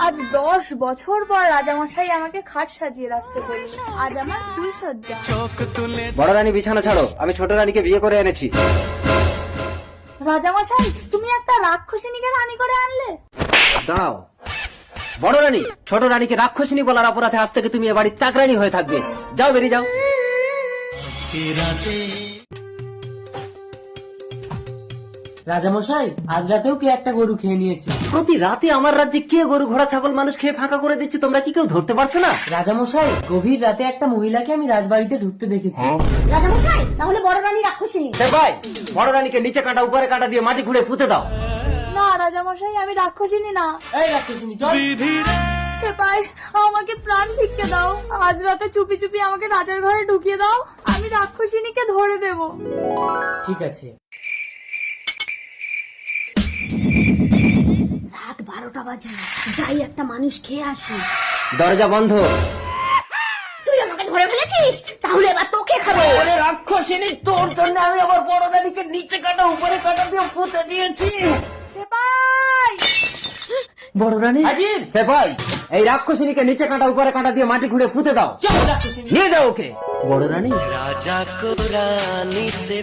আজ 10 বছর পর রাজামশাই আমাকে খাট সাজিয়ে রাখতে বলল। আজ আমার ফুল সজ্জা। বড় রানী বিছানা ছাড়ো, আমি ছোট রানীকে বিয়ে করে এনেছি। রাজামশাই, তুমি একটা রাক্ষসিনীকে রানী করে আনলে। দাঁড়াও, বড় রানী ছোট রানীকে রাক্ষসিনী বলার অপরাধে আজ থেকে তুমি এ বাড়ির চাকরানী হয়ে থাকবে। যাও, বেরিয়ে যাও। রাজামশাই, আজ রাতেও কে একটা গরু খেয়ে নিয়েছে। প্রতি রাতে আমার রাজ্যে কে গরু ঘোড়া ছাগল মানুষ খেয়ে ফাঁকা করে দিচ্ছে, তোমরা কি কেউ ধরতে পারছো না? রাজামশাই, গভীর রাতে একটা মহিলাকে আমি রাজবাড়িতে ঢুকতে দেখেছি। রাজামশাই, তাহলে বড় রানী রাক্ষসিনী। ভাই, বড় রানীকে নিচে কাটা উপরে কাটা দিয়ে মাটি খুঁড়ে পুঁতে দাও। না রাজামশাই, আমি রাক্ষসিনী না। এই রাক্ষসিনী, চল। সেপাই, আমাকে প্রাণ ভিক্ষে দাও। আজ রাতে চুপি চুপি আমাকে রাজার ঘরে ঢুকিয়ে দাও। আমি রাক্ষসিনীকে ধরে দেব। ঠিক আছে। রাত 12টা বাজে, যাই একটা মানুষ খেয়ে আসি। দরজা বন্ধ। তুই আমাকে ধরে ফেলেছিস, তাহলে এবার তোকে খাবো। রাক্ষসিনী, তোর জন্য আমি আমার বড় রানীকে নিচে কাটা উপরে কাটা দিয়ে পুঁতে দিয়েছি। সেপাই, বড় রানী, আজিব! সেপাই, এই রাক্ষসিনীকে নিচে কাটা উপরে কাটা দিয়ে মাটি খুঁড়ে পুঁতে দাও। চল রাক্ষসিনী। নিয়ে যাও ওকে। বড় রানী,